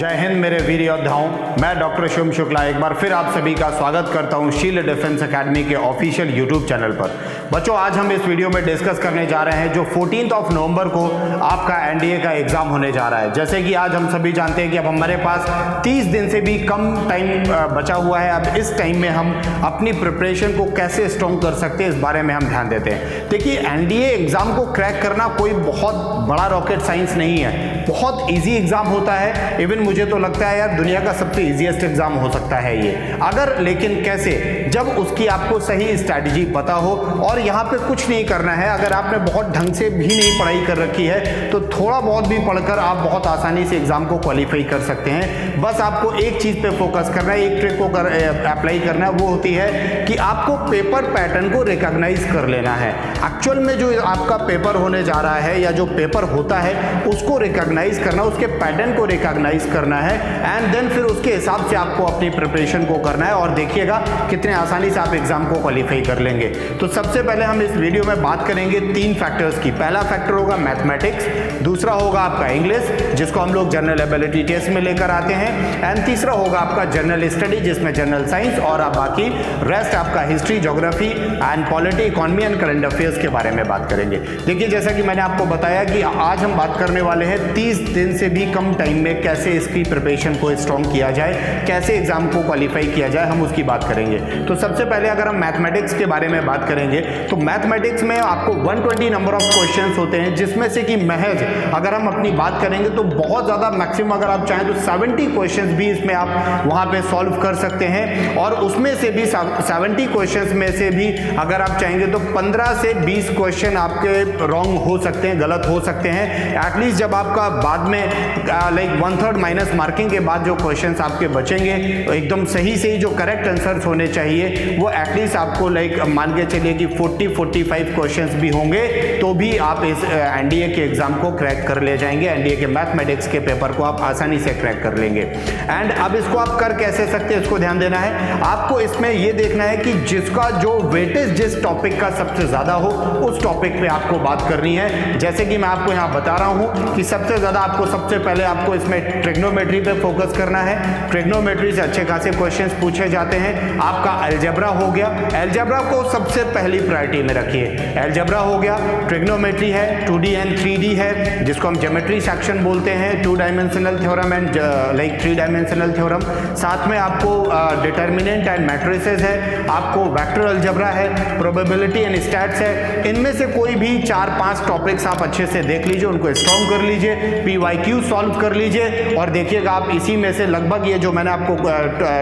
जय हिंद मेरे वीर योद्धाओं, मैं डॉक्टर शुभम शुक्ला एक बार फिर आप सभी का स्वागत करता हूं शील्ड डिफेंस एकेडमी के ऑफिशियल यूट्यूब चैनल पर। बच्चों, आज हम इस वीडियो में डिस्कस करने जा रहे हैं जो 14 नवंबर को आपका एनडीए का एग्जाम होने जा रहा है। जैसे कि आज हम सभी जानते हैं कि अब हमारे पास 30 दिन से भी कम टाइम बचा हुआ है। अब इस टाइम में हम अपनी प्रिपरेशन को कैसे स्ट्रॉन्ग कर सकते हैं, इस बारे में हम ध्यान देते हैं। देखिए, एनडीए एग्जाम को क्रैक करना कोई बहुत बड़ा रॉकेट साइंस नहीं है, बहुत ईजी एग्जाम होता है। इवन मुझे तो लगता है यार दुनिया का सबसे इजीएस्ट एग्जाम हो सकता है ये। अगर लेकिन कैसे, जब उसकी आपको सही स्ट्रैटेजी पता हो। और यहाँ पे कुछ नहीं करना है, अगर आपने बहुत ढंग से भी नहीं पढ़ाई कर रखी है तो थोड़ा बहुत भी पढ़कर आप बहुत आसानी से एग्जाम को क्वालिफाई कर सकते हैं। बस आपको एक चीज पे फोकस करना है, एक ट्रिक को अप्लाई करना है, वो होती है कि आपको पेपर पैटर्न को रिकॉग्नाइज कर लेना है। एक्चुअल में जो आपका पेपर होने जा रहा है या जो पेपर होता है उसको रिकॉग्नाइज करना, उसके पैटर्न को रिकॉग्नाइज करना है एंड देन फिर उसके हिसाब से आपको अपनी प्रिपरेशन को करना है। और देखिएगा कितने आसानी से आप एग्जाम को क्वालिफाई कर लेंगे। तो सबसे पहले हम इस वीडियो में बात करेंगे 3 फैक्टर्स की। पहला फैक्टर होगा मैथमेटिक्स, दूसरा होगा आपका इंग्लिश जिसको हम लोग जनरल एबिलिटी टेस्ट में लेकर आते हैं, एंड तीसरा होगा आपका जनरल स्टडी जिसमें जनरल साइंस और आप बाकी रेस्ट आपका history, geography and polity, economy and current affairs के बारे में बात करेंगे। देखिए, जैसा कि मैंने आपको बताया कि आज हम बात करने वाले हैं 30 दिन से भी कम टाइम में कैसे इसकी प्रिपरेशन को स्ट्रॉन्ग किया जाए, कैसे एग्जाम को क्वालिफाई किया जाए, हम उसकी बात करेंगे। तो सबसे पहले अगर हम मैथमेटिक्स के बारे में बात करेंगे तो मैथमेटिक्स में आपको 120 नंबर ऑफ क्वेश्चंस होते हैं, जिसमें से कि महज अगर हम अपनी बात करेंगे तो बहुत ज़्यादा मैक्सिमम अगर आप चाहें तो 70 क्वेश्चंस भी इसमें आप वहाँ पे सॉल्व कर सकते हैं। और उसमें से भी 70 क्वेश्चंस में से भी अगर आप चाहेंगे तो 15 से 20 क्वेश्चन आपके रॉन्ग हो सकते हैं, गलत हो सकते हैं। एटलीस्ट जब आपका बाद में लाइक 1/3 माइनस मार्किंग के बाद जो क्वेश्चंस आपके बचेंगे तो एकदम सही से जो करेक्ट आंसर्स होने चाहिए वो एटलीस्ट आपको लाइक मान के चलिए कि 40-45 क्वेश्चंस भी होंगे तो भी आप इस एनडीए के एग्जाम को क्रैक कर ले जाएंगे। एनडीए के मैथमेटिक्स के पेपर को आप आसानी से क्रैक कर लेंगे। एंड अब इसको आप कर कैसे सकते हैं, इसको ध्यान देना है। आपको इसमें यह देखना है कि जिसका जो वेटेज जिस टॉपिक का सबसे ज्यादा हो उस टॉपिक पे आपको बात करनी है। जैसे कि मैं आपको यहाँ बता रहा हूँ कि सबसे ज्यादा आपको सबसे पहले आपको इसमें ट्रिग्नोमेट्री पे फोकस करना है। ट्रिग्नोमेट्री से अच्छे खासे क्वेश्चंस पूछे जाते हैं। आपका अलजेब्रा हो गया, अलजेब्रा को सबसे पहली प्रायोरिटी में रखिए। अलजेब्रा हो गया, ट्रिग्नोमेट्री है, 2D एंड 3D है जिसको हम ज्योमेट्री सेक्शन बोलते हैं, 2 dimensional theorem and like 3 dimensional theorem. साथ में आपको डिटर्मिनेंट एंड मैट्रिसेस है, आपको वेक्टर अलजेब्रा है, प्रोबेबिलिटी एंड स्टैट्स है। इनमें से कोई भी 4-5 टॉपिक्स आप अच्छे से देख लीजिए, उनको स्ट्रॉन्ग कर लीजिए, PYQ सॉल्व कर लीजिए। और देखिएगा आप इसी में से लगभग ये जो मैंने आपको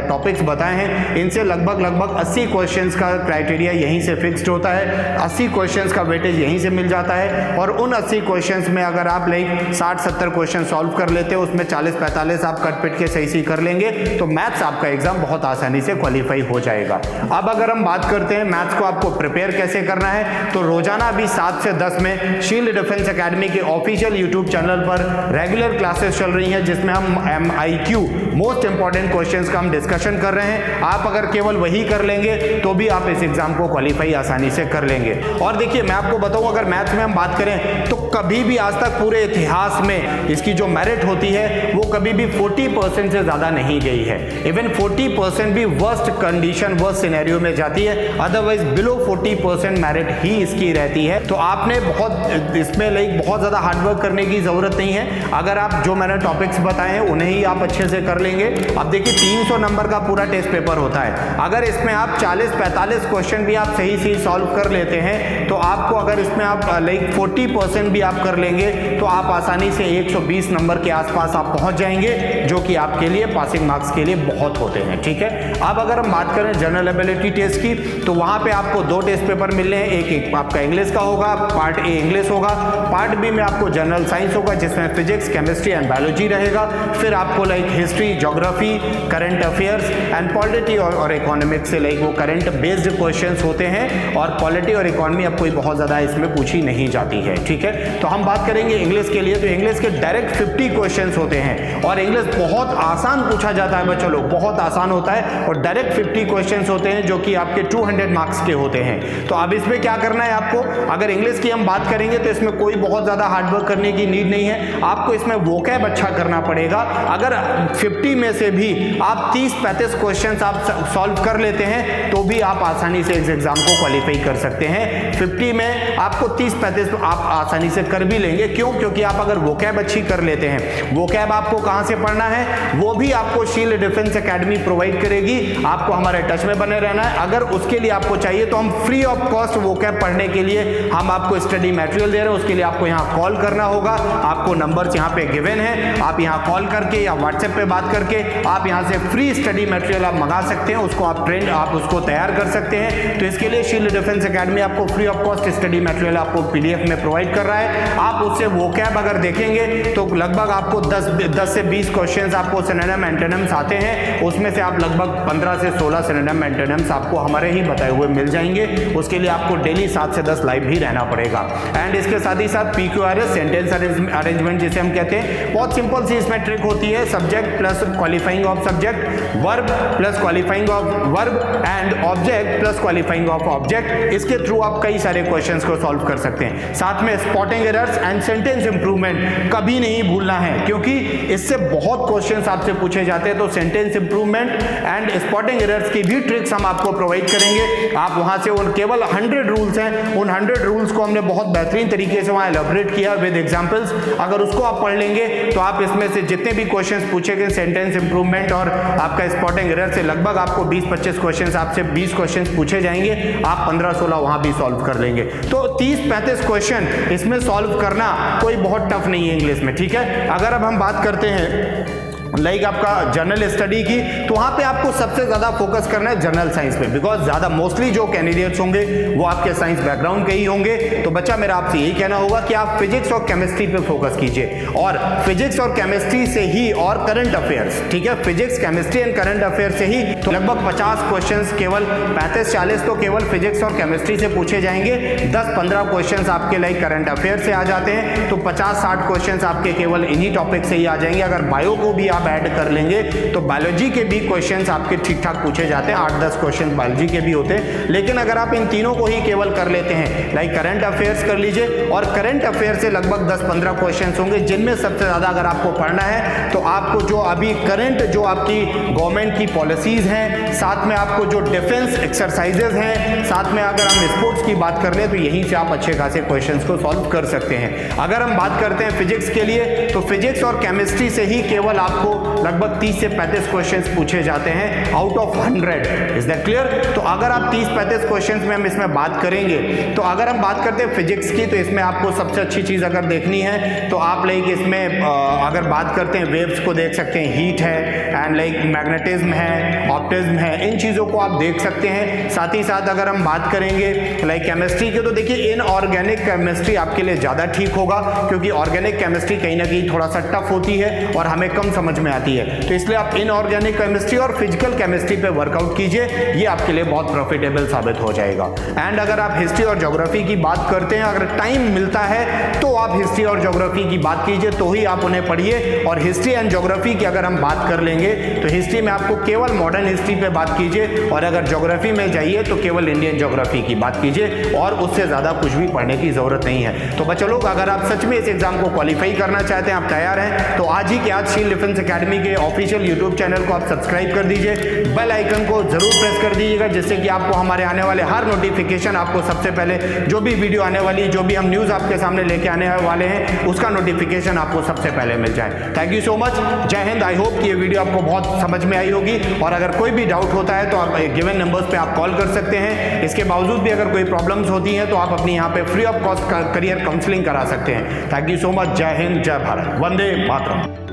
टॉपिक्स बताए हैं इनसे लगभग 80 क्वेश्चंस का क्राइटेरिया यहीं से फिक्स्ड होता है। 80 क्वेश्चंस का वेटेज यहीं से मिल जाता है। और उन 80 क्वेश्चंस में अगर आप लाइक 60-70 क्वेश्चन सॉल्व कर लेते हो, उसमें 40-45 आप कट पिट के सही कर लेंगे तो मैथ्स आपका एग्जाम बहुत आसानी से क्वालिफाई हो जाएगा। अब अगर हम बात करते हैं मैथ्स को आपको प्रिपेयर कैसे करना है, तो रोजाना अभी 7 से 10 में शील्ड डिफेंस एकेडमी के ऑफिशियल यूट्यूब चैनल पर रेगुलर क्लासेस चल रही हैं जिसमें हम MIQ मोस्ट इंपॉर्टेंट क्वेश्चंस का हम डिस्कशन कर रहे हैं। आप अगर केवल वही कर लेंगे तो भी आप इस एग्जाम को क्वालिफाई आसानी से कर लेंगे। और देखिए, मैं आपको बताऊं अगर मैथ्स में हम बात करें तो कभी भी आज तक पूरे इतिहास में इसकी जो मेरिट होती है वो कभी भी 40% से ज्यादा नहीं गई है। इवन 40% भी वर्स्ट कंडीशन, वर्स्ट सिनेरियो में जाती है, अदरवाइज बिलो 40% मेरिट ही इसकी रहती है। तो आपने बहुत इसमें लाइक बहुत ज्यादा हार्डवर्क करने की जरूरत नहीं है। अगर आप जो मैंने टॉपिक्स बताए हैं उन्हें ही आप अच्छे से कर लेंगे। अब देखिए, 300 नंबर का पूरा टेस्ट पेपर होता है। अगर इसमें आप 40-45 क्वेश्चन भी आप सही सॉल्व कर लेते हैं तो आपको अगर इसमें आप लाइक 40% भी आप कर लेंगे तो आप आसानी से 120 नंबर के आसपास आप पहुंच जाएंगे, जो कि आपके लिए पासिंग मार्क्स के लिए बहुत होते हैं। ठीक है, अब अगर हम बात करें जनरल एबिलिटी टेस्ट की तो वहां पे आपको 2 टेस्ट पेपर मिलने हैं। एक आपका इंग्लिश का होगा, पार्ट ए इंग्लिश होगा, पार्ट बी में आपको जनरल साइंस होगा जिसमें फिजिक्स, केमिस्ट्री एंड बायोलॉजी रहेगा। फिर आपको like history, geography, current affairs and polity और इकोनॉमिक्स से लाइक वो करंट बेस्ड क्वेश्चंस होते हैं। और पॉलिटी और इकोनॉमी अब कोई बहुत ज्यादा इसमें पूछी नहीं जाती है। ठीक है, तो हम बात करेंगे इंग्लिश के लिए। तो इंग्लिश के डायरेक्ट 50 क्वेश्चंस होते हैं और इंग्लिश बहुत आसान पूछा जाता है बच्चों लोग, बहुत आसान होता है। और डायरेक्ट 50 क्वेश्चंस होते हैं जो कि आपके 200 मार्क्स के होते हैं। तो अब इसमें क्या करना है आपको, अगर इंग्लिश की हम बात करेंगे तो इसमें कोई बहुत ज्यादा हार्डवर्क करने की नीड नहीं है। आपको इसमें वोकैब अच्छा करना पड़ेगा। पड़ेगा। अगर 50 में से भी आप 30-35 क्वेश्चंस आप सॉल्व कर लेते हैं तो भी आप आसानी से इस एग्जाम को क्वालिफाई कर सकते हैं। 50 में आपको 30-35 आप आसानी से कर भी लेंगे। क्यों? क्योंकि आप अगर वोकैब अच्छी कर लेते हैं, वोकैब आपको कहां से पढ़ना है वो भी आपको शील्ड डिफेंस एकेडमी प्रोवाइड करेगी। आपको हमारे टच में बने रहना है। अगर उसके लिए आपको चाहिए तो हम फ्री ऑफ कॉस्ट वोकैब पढ़ने के लिए हम आपको स्टडी मटेरियल दे रहे हैं। उसके लिए आपको यहां कॉल करना होगा। आपको नंबर्स यहां पे गिवन है, आप यहां कॉल करके या व्हाट्सएप पे बात करके आप यहां से फ्री स्टडी मटेरियल आप मंगा सकते हैं। उसको आप आप उसको तैयार कर सकते हैं। तो इसके लिए शील्ड डिफेंस एकेडमी आपको free of cost study material आपको पीडीएफ में प्रोवाइड कर रहा है। आप उससे वोकैब अगर देखेंगे तो लगभग आपको 10 से 20 क्वेश्चंस आपको सिनोनिम एंटोनिम्स आते हैं। उसमें से आप लगभग 15 से 16 सिनोनिम एंटोनिम्स आपको हमारे ही बताए हुए मिल जाएंगे। उसके लिए आपको डेली 7 से 10 लाइव भी रहना पड़ेगा। एंड इसके साथ ही साथ PQRS सेंटेंस अरेंजमेंट जिसे हम कहते हैं, बहुत सिंपल सी इसमें ट्रिक होती है। Subject plus qualifying of subject, verb plus qualifying of verb and object plus qualifying of object. इसके थ्रू आप कई सारे क्वेश्चंस को सॉल्व कर सकते हैं। साथ में spotting errors and sentence improvement कभी नहीं भूलना है, क्योंकि इससे बहुत क्वेश्चंस आपसे पूछे जाते हैं। तो sentence improvement and spotting errors की भी ट्रिक्स हम आपको प्रोवाइड करेंगे। आप वहां से उन केवल 100 रूल्स हैं, उन 100 रूल्स को हमने बहुत बेहतरीन तरीके से वहां एलैबोरेट किया विद एग्जांपल्स। अगर उसको आप पढ़ लेंगे तो आप इसमें से जितने भी क्वेश्चंस पूछे गए सेंटेंस इंप्रूवमेंट और आपका स्पॉटिंग एरर से लगभग आपको 20-25 क्वेश्चंस, आपसे 20 क्वेश्चंस पूछे जाएंगे, आप 15-16 वहां भी सॉल्व कर लेंगे। तो 30-35 क्वेश्चन इसमें सॉल्व करना कोई बहुत टफ नहीं है इंग्लिश में, ठीक है। अगर अब हम बात करते हैं लाइक आपका जनरल स्टडी की, तो वहां पे आपको सबसे ज्यादा फोकस करना है जनरल साइंस पे, बिकॉज ज्यादा मोस्टली जो कैंडिडेट्स होंगे वो आपके साइंस बैकग्राउंड के ही होंगे। तो बच्चा मेरा आपसे यही कहना होगा कि आप फिजिक्स और केमिस्ट्री पे फोकस कीजिए, और फिजिक्स और केमिस्ट्री से ही, और करंट अफेयर्स, ठीक है, physics chemistry and current affair से ही तो लगभग 50 क्वेश्चंस, केवल 35-40 तो केवल फिजिक्स और केमिस्ट्री से पूछे जाएंगे। 10-15 क्वेश्चंस आपके लाइक करंट अफेयर से आ जाते हैं, तो 50-60 क्वेश्चंस आपके केवल इन्हीं टॉपिक से ही आ जाएंगे। अगर बायो को भी आप ऐड कर लेंगे तो बायोलॉजी के भी क्वेश्चंस आपके ठीक ठाक पूछे जाते हैं, 8-10 क्वेश्चंस बायोलॉजी के भी होते हैं। लेकिन अगर आप इन तीनों को ही केवल कर लेते हैं, लाइक करंट अफेयर्स कर लीजिए, और करंट अफेयर से लगभग 10-15 क्वेश्चंस होंगे, जिनमें सबसे ज्यादा अगर आपको पढ़ना है तो आपको जो अभी करंट जो आपकी गवर्नमेंट की पॉलिसीज हैं, साथ में आपको जो डिफेंस एक्सरसाइजेज हैं, साथ में अगर हम स्पोर्ट्स की बात कर ले तो यहीं से आप अच्छे खासे क्वेश्चंस को सॉल्व कर सकते हैं। अगर हम बात करते हैं फिजिक्स के लिए, तो फिजिक्स और केमिस्ट्री से ही केवल आपको लगभग 30 से 35 क्वेश्चंस पूछे जाते हैं out of 100। Is that clear? तो अगर आप 30-35 क्वेश्चंस में हम इसमें बात करेंगे, तो अगर हम बात करते हैं फिजिक्स की, तो इसमें आपको सबसे अच्छी चीज अगर देखनी है तो आप लाइक इसमें अगर बात करते हैं वेव्स को देख सकते हैं, हीट है एंड लाइक मैग्नेटिज्म है, ऑप्टिज्म है, इन चीजों को आप देख सकते हैं। साथ ही साथ अगर हम बात करेंगे लाइक केमिस्ट्री के, तो देखिए इनऑर्गेनिक केमिस्ट्री आपके लिए ज्यादा ठीक होगा, क्योंकि ऑर्गेनिक केमिस्ट्री कहीं ना कहीं थोड़ा सा टफ होती है और हमें कम समझ में आती है। तो इसलिए आप इनऑर्गेनिक केमिस्ट्री और फिजिकल केमिस्ट्री पे वर्कआउट कीजिए, ये आपके लिए बहुत प्रॉफिटेबल साबित हो जाएगा। एंड अगर आप हिस्ट्री और ज्योग्राफी की बात करते हैं, अगर टाइम मिलता है तो आप हिस्ट्री और ज्योग्राफी की बात कीजिए, तो ही आप उन्हें पढ़िए। और हिस्ट्री एंड ज्योग्राफी की अगर हम बात कर लेंगे तो हिस्ट्री में आपको केवल मॉडर्न हिस्ट्री पे बात कीजिए, और अगर ज्योग्राफी में जाइए तो केवल इंडियन ज्योग्राफी की बात कीजिए, और उससे ज्यादा कुछ भी पढ़ने की जरूरत नहीं है। तो बच्चों लोग, अगर आप सच में इस एग्जाम को क्वालिफाई करना चाहते हैं, आप तैयार हैं, तो आज ही के आज शील्ड डिफेंस एकेडमी के ऑफिशियल यूट्यूब चैनल को आप सब्सक्राइब कर दीजिए, बेल आइकन को जरूर प्रेस कर दीजिएगा, जिससे कि आपको हमारे आने वाले हर नोटिफिकेशन, आपको सबसे पहले जो भी वीडियो आने वाली है, जो भी हम न्यूज आपके सामने लेके आने वाले हैं, उसका नोटिफिकेशन आपको सबसे पहले मिल जाए। थैंक यू सो मच, जय हिंद। आई होप कि ये वीडियो आपको बहुत समझ में आई होगी, और अगर कोई भी डाउट होता है तो आप गिवन नंबर्स पे आप कॉल कर सकते हैं। इसके बावजूद भी अगर कोई प्रॉब्लम्स होती हैं तो आप अपनी यहाँ पे free of cost career counselling करा सकते हैं। थैंक यू सो मच, जय हिंद, जय भारत, वंदे मातरम।